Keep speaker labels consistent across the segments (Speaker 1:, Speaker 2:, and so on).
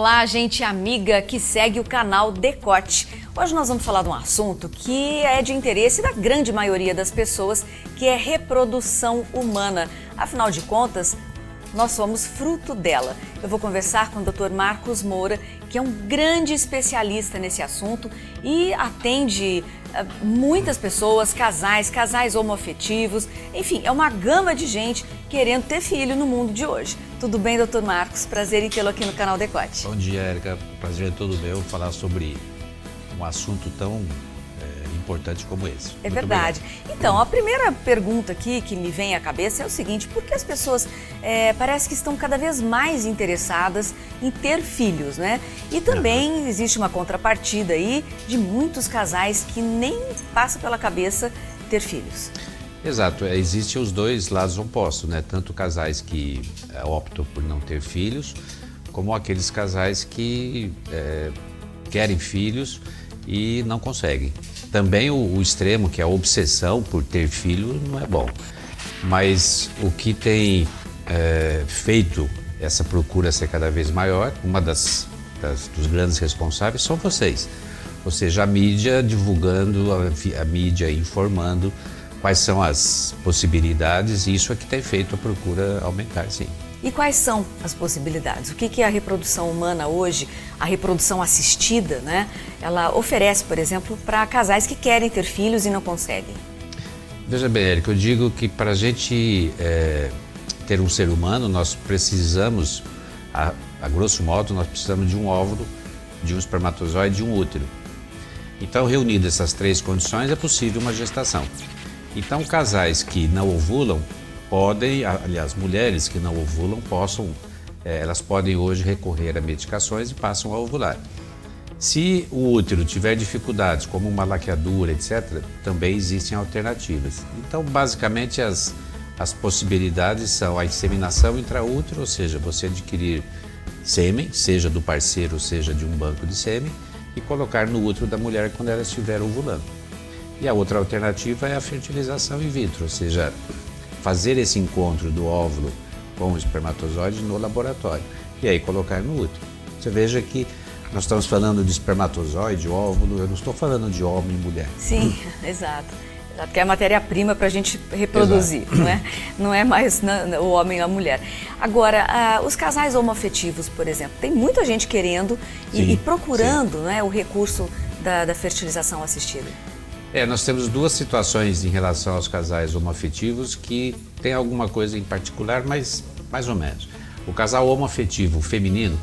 Speaker 1: Olá, gente amiga que segue o canal Decote. Hoje nós vamos falar de um assunto que é de interesse da grande maioria das pessoas, que é reprodução humana. Afinal de contas, nós somos fruto dela. Eu vou conversar com o Dr. Marcos Moura, que é um grande especialista nesse assunto e atende muitas pessoas, casais homoafetivos, enfim, é uma gama de gente querendo ter filho no mundo de hoje. Tudo bem, Dr. Marcos? Prazer em tê-lo aqui no canal Decote.
Speaker 2: Bom dia, Érica. Prazer é todo meu falar sobre um assunto tão importante como esse.
Speaker 1: É verdade. Então, a primeira pergunta aqui que me vem à cabeça é o seguinte: por que as pessoas parece que estão cada vez mais interessadas em ter filhos, né? E também existe uma contrapartida aí de muitos casais que nem passa pela cabeça ter filhos.
Speaker 2: Exato, existem os dois lados opostos, né? Tanto casais que optam por não ter filhos, como aqueles casais que querem filhos e não conseguem. Também o extremo, que é a obsessão por ter filho, não é bom. Mas o que tem feito essa procura ser cada vez maior, uma dos grandes responsáveis são vocês. Ou seja, a mídia divulgando, a mídia informando quais são as possibilidades, e isso é que tem feito a procura aumentar, sim.
Speaker 1: E quais são as possibilidades? O que é a reprodução humana hoje, a reprodução assistida, né? Ela oferece, por exemplo, para casais que querem ter filhos e não conseguem.
Speaker 2: Veja bem, Érica, eu digo que para a gente ter um ser humano, nós precisamos, a grosso modo, nós precisamos de um óvulo, de um espermatozoide e de um útero. Então, reunindo essas três condições, é possível uma gestação. Então, casais que não ovulam podem, aliás, mulheres que não ovulam elas podem hoje recorrer a medicações e passam a ovular. Se o útero tiver dificuldades, como uma laqueadura, etc., também existem alternativas. Então, basicamente, as possibilidades são a inseminação intraútero, ou seja, você adquirir sêmen, seja do parceiro, seja de um banco de sêmen, e colocar no útero da mulher quando ela estiver ovulando. E a outra alternativa é a fertilização in vitro, ou seja, fazer esse encontro do óvulo com o espermatozoide no laboratório e aí colocar no útero. Você veja que nós estamos falando de espermatozoide, óvulo, eu não estou falando de homem e mulher.
Speaker 1: Sim, exato. Porque é a matéria-prima para a gente reproduzir, não é? Não é mais o homem ou a mulher. Agora, os casais homoafetivos, por exemplo, tem muita gente querendo e procurando, né, o recurso da fertilização assistida.
Speaker 2: Nós temos duas situações em relação aos casais homoafetivos que tem alguma coisa em particular, mas mais ou menos. O casal homoafetivo feminino,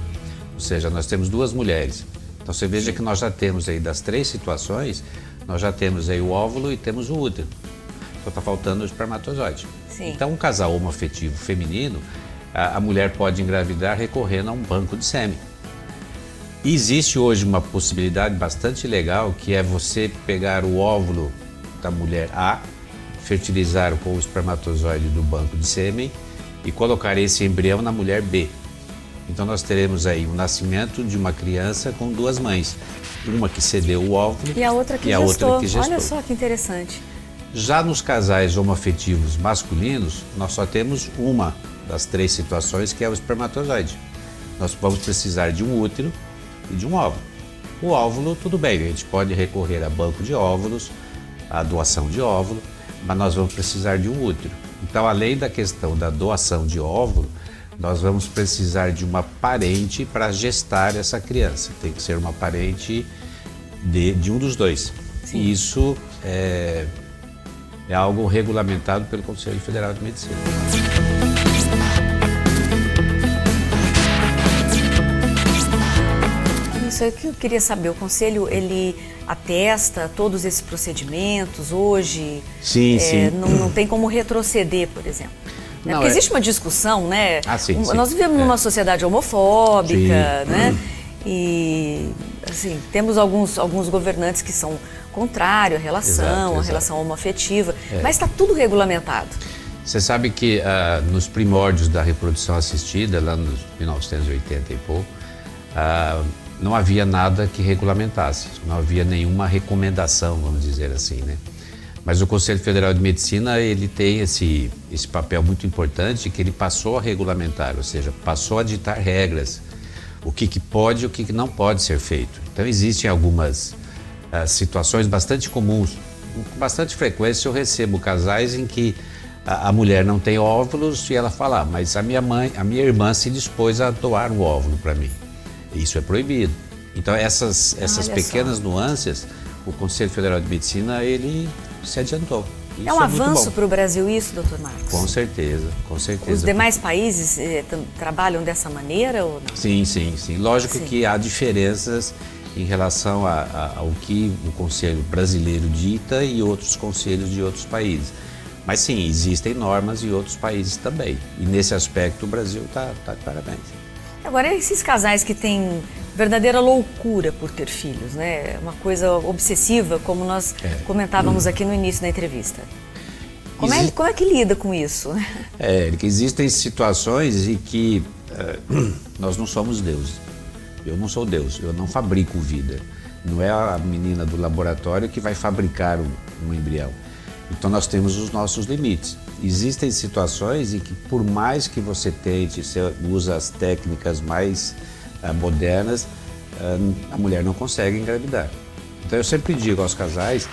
Speaker 2: ou seja, nós temos duas mulheres. Então você veja que nós já temos aí das três situações, nós já temos aí o óvulo e temos o útero. Só está faltando o espermatozoide.
Speaker 1: Sim.
Speaker 2: Então um casal homoafetivo feminino, a mulher pode engravidar recorrendo a um banco de sêmen. E existe hoje uma possibilidade bastante legal, que é você pegar o óvulo da mulher A, fertilizar com o espermatozoide do banco de sêmen e colocar esse embrião na mulher B. Então nós teremos aí o nascimento de uma criança com duas mães, uma que cedeu o óvulo
Speaker 1: e a outra que gestou. Olha só que interessante.
Speaker 2: Já nos casais homoafetivos masculinos, nós só temos uma das três situações, que é o espermatozoide. Nós vamos precisar de um útero e de um óvulo. O óvulo, tudo bem, a gente pode recorrer a banco de óvulos, a doação de óvulo, mas nós vamos precisar de um útero. Então, além da questão da doação de óvulo, nós vamos precisar de uma parente para gestar essa criança. Tem que ser uma parente de um dos dois. Sim. E isso é algo regulamentado pelo Conselho Federal de Medicina.
Speaker 1: Isso é que eu queria saber. O Conselho, ele atesta todos esses procedimentos hoje?
Speaker 2: Sim, sim.
Speaker 1: Não tem como retroceder, por exemplo? Porque existe uma discussão, né?
Speaker 2: Sim.
Speaker 1: Nós vivemos numa sociedade homofóbica, né? E, assim, temos alguns governantes que são contrários à relação homoafetiva, mas está tudo regulamentado.
Speaker 2: Você sabe que nos primórdios da reprodução assistida, lá nos 1980 e pouco, não havia nada que regulamentasse, não havia nenhuma recomendação, vamos dizer assim, né? Mas o Conselho Federal de Medicina, ele tem esse papel muito importante, que ele passou a regulamentar, ou seja, passou a ditar regras. o que pode e o que não pode ser feito. Então existem algumas situações bastante comuns, com bastante frequência eu recebo casais em que a mulher não tem óvulos e ela fala, mas a minha irmã se dispôs a doar o óvulo para mim. Isso é proibido. Então essas pequenas nuances, o Conselho Federal de Medicina, ele se adiantou. Isso
Speaker 1: é um avanço para o Brasil isso, doutor Marcos?
Speaker 2: Com certeza, com certeza.
Speaker 1: Os demais países trabalham dessa maneira ou não?
Speaker 2: Sim. Lógico que há diferenças em relação ao que o Conselho brasileiro dita e outros conselhos de outros países. Mas sim, existem normas em outros países também. E nesse aspecto o Brasil está de parabéns.
Speaker 1: Agora, esses casais que têm verdadeira loucura por ter filhos, né? Uma coisa obsessiva, como nós comentávamos aqui no início da entrevista. Como é que lida com isso?
Speaker 2: Existem situações em que nós não somos deuses. Eu não sou Deus, eu não fabrico vida. Não é a menina do laboratório que vai fabricar um embrião. Então nós temos os nossos limites. Existem situações em que, por mais que você tente, você usa as técnicas mais modernas, a mulher não consegue engravidar. Então eu sempre digo aos casais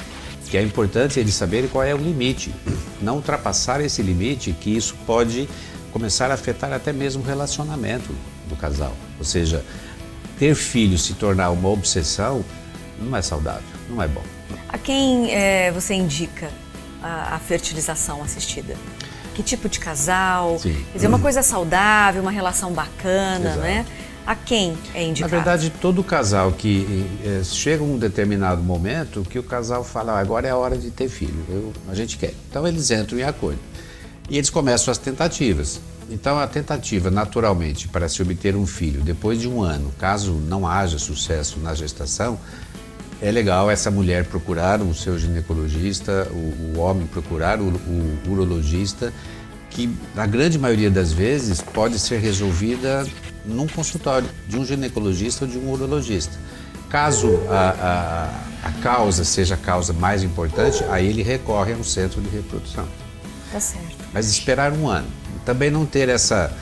Speaker 2: que é importante eles saberem qual é o limite, não ultrapassar esse limite, que isso pode começar a afetar até mesmo o relacionamento do casal. Ou seja, ter filhos se tornar uma obsessão não é saudável, não é bom.
Speaker 1: A quem você indica a fertilização assistida? Que tipo de casal?
Speaker 2: Sim.
Speaker 1: Quer dizer, uma coisa saudável, uma relação bacana, né? A quem é indicado?
Speaker 2: Na verdade, todo casal que chega um determinado momento que o casal fala, agora é a hora de ter filho, a gente quer. Então eles entram em acordo e eles começam as tentativas. Então a tentativa, naturalmente, para se obter um filho depois de um ano, caso não haja sucesso na gestação, é legal essa mulher procurar o seu ginecologista, o homem procurar o urologista, que na grande maioria das vezes pode ser resolvida num consultório de um ginecologista ou de um urologista. Caso a causa seja a causa mais importante, aí ele recorre a um centro de reprodução.
Speaker 1: Tá certo.
Speaker 2: Mas esperar um ano. Também não ter essa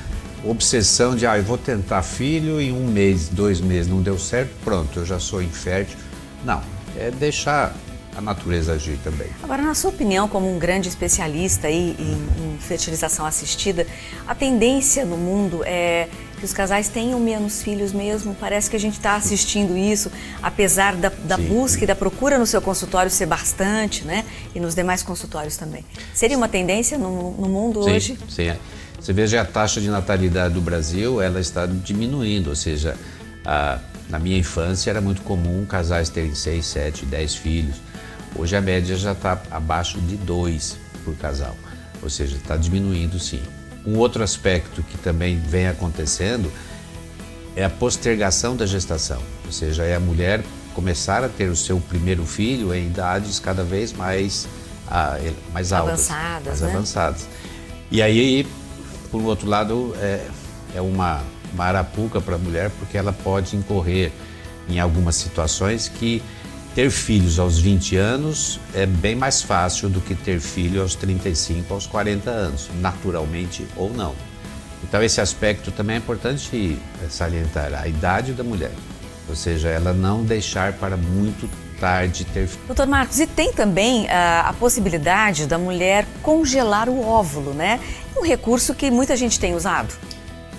Speaker 2: obsessão de, eu vou tentar filho e 1 mês, 2 meses não deu certo, pronto, eu já sou infértil. Não, é deixar a natureza agir também.
Speaker 1: Agora, na sua opinião, como um grande especialista aí em fertilização assistida, a tendência no mundo é que os casais tenham menos filhos mesmo? Parece que a gente está assistindo isso, apesar da busca e da procura no seu consultório ser bastante, né? E nos demais consultórios também. Seria uma tendência no mundo hoje?
Speaker 2: Sim. Você veja a taxa de natalidade do Brasil, ela está diminuindo, ou seja, na minha infância era muito comum casais terem 6, 7, 10 filhos. Hoje a média já está abaixo de 2 por casal, ou seja, está diminuindo sim. Um outro aspecto que também vem acontecendo é a postergação da gestação, ou seja, é a mulher começar a ter o seu primeiro filho em idades cada vez mais altas, mais avançadas. E aí, por outro lado, é uma arapuca para a mulher, porque ela pode incorrer em algumas situações que ter filhos aos 20 anos é bem mais fácil do que ter filho aos 35, aos 40 anos, naturalmente ou não. Então esse aspecto também é importante salientar, a idade da mulher, ou seja, ela não deixar para muito tarde ter filho.
Speaker 1: Doutor Marcos, e tem também a possibilidade da mulher congelar o óvulo, né? Um recurso que muita gente tem usado.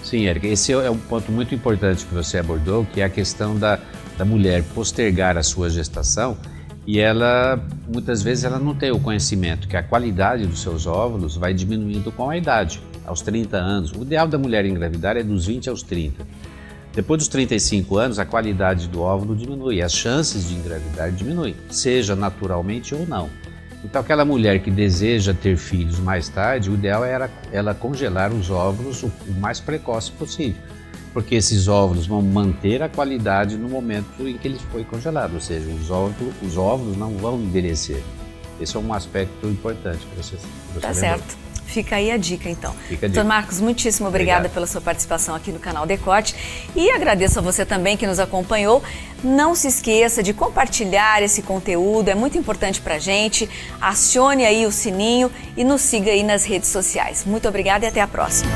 Speaker 2: Sim, Érica, esse é um ponto muito importante que você abordou, que é a questão da mulher postergar a sua gestação e ela, muitas vezes, ela não tem o conhecimento que a qualidade dos seus óvulos vai diminuindo com a idade, aos 30 anos. O ideal da mulher engravidar é dos 20 aos 30. Depois dos 35 anos, a qualidade do óvulo diminui, as chances de engravidar diminuem, seja naturalmente ou não. Então, aquela mulher que deseja ter filhos mais tarde, o ideal é ela congelar os óvulos o mais precoce possível, porque esses óvulos vão manter a qualidade no momento em que ele foi congelado, ou seja, os óvulos não vão envelhecer. Esse é um aspecto importante para você.
Speaker 1: Tá certo. Fica aí a dica, então.
Speaker 2: Doutor
Speaker 1: Marcos, muitíssimo obrigada pela sua participação aqui no canal Decote e agradeço a você também que nos acompanhou. Não se esqueça de compartilhar esse conteúdo, é muito importante pra gente. Acione aí o sininho e nos siga aí nas redes sociais. Muito obrigada e até a próxima.